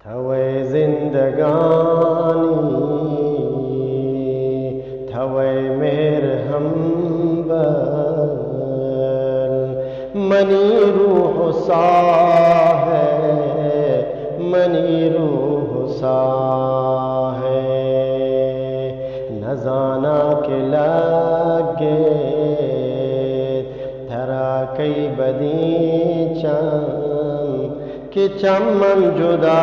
توی زندگانی توی مهر humble منی روح سا ہے منی روح سا ہے نہ زانا کہ لگے تھرا کئی بدی کہ چمن جدا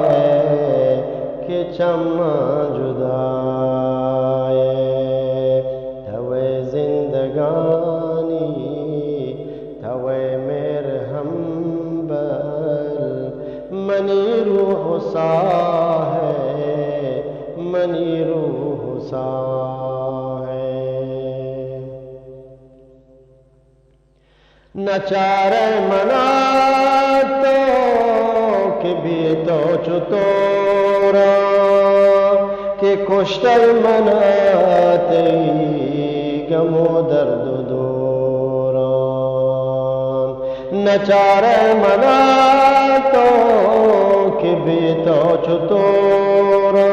ہے کہ چمن جدا ہے توی زندگانی توی مهر همبل منی روح سا ہے منی روح سا ہے نچارے منا کہ بھی تو چطورا کہ کشتر مناتی غم و درد و دوران نچارے منا تو کہ بھی تو چطورا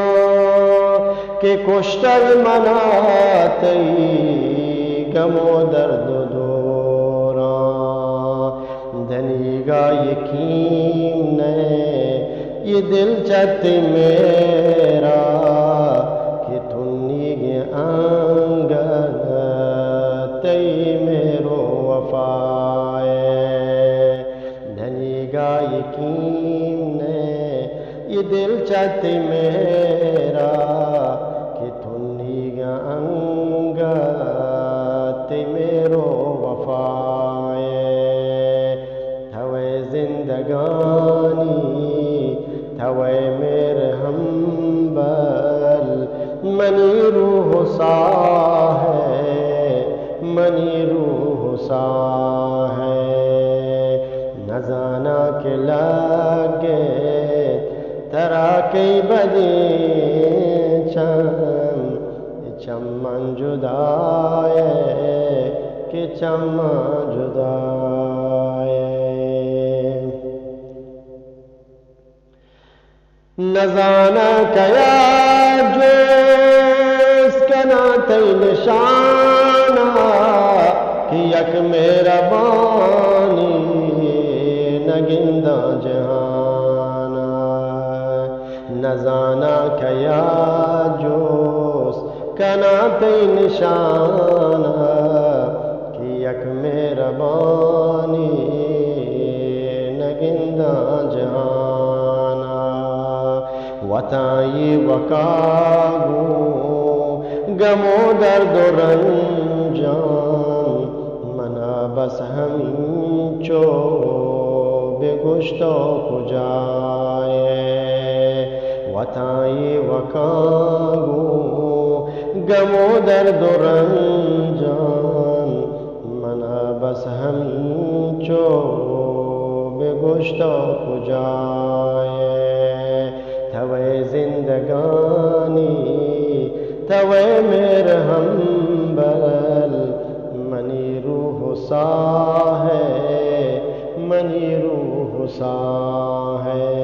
کہ کشتر مناتی غم و درد و دوران دھنی گا یقین یہ دل چاہتے میرا کہ تنی گے آنگر تی میرو وفائے دھنی گا یقین یہ دل چاہتے میرا کہ تنی گے آنگر تی میرو وفائے توی زندگانی توی مهر همبل منی روح سا ہے منی روح سا ہے نہ زانا کہ لگے ترا کئی بدی چمن جدا ہے کہ چمن جدا ہے نہ زانا کیا جو اس کا ناتی نشانہ کہ یک میرا بانی نہ گندہ جہانا نہ زانا کیا جو اس کا ناتی نشانہ کہ یک میرا بانی نہ گندہ جہانا وطائی وکاگو غم و درد و رنجان منا بس ہمیں چو بے گشتو کجائے وطائی وکاگو غم و درد و رنجان منا بس ہمیں چو بے گشتو کجائے توی زندگانی توی مهر همبل منی روح سا ہے منی روح سا ہے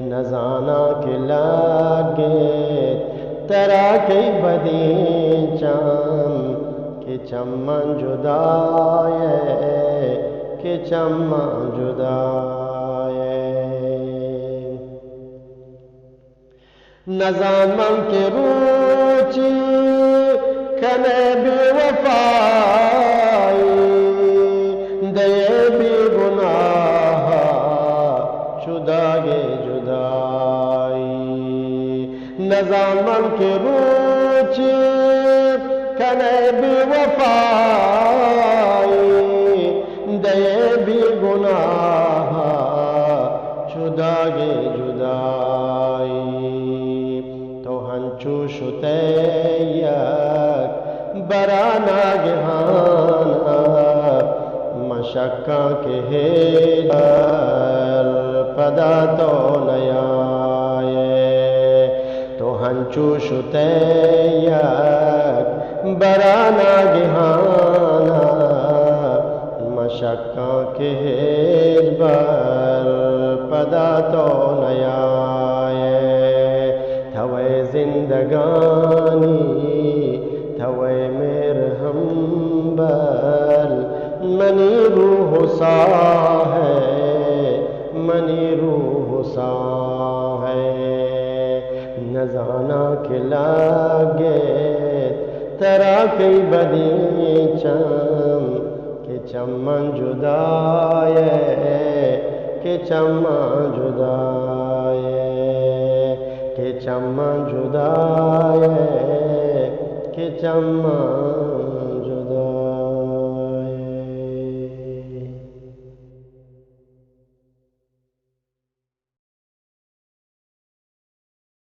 نہ زانا کہ لگے ترا کئی بدی کہ چمن جدا ہے کہ چمن جدا نزان من کے روچی کنے بے وفائی دے بے گناہ شدہ گے جدائی نزان من کے روچی کنے بے وفائی دے بے گناہ شدہ گے جدائی ہنچو شتیک برا ناگہانا مشکاں کے ہیدر پدا تو نیائے تو ہنچو شتیک برا ناگہانا مشکاں کے ہیدر پدا تو نیائے تھوے زندگانی تھوے میر ہمبل منی روح سا ہے منی روح سا ہے نزانا کے لاگے ترا کئی بدی چم کہ چمن جدائے کہ چمن جدائے کہ چمن جدائے کہ چمن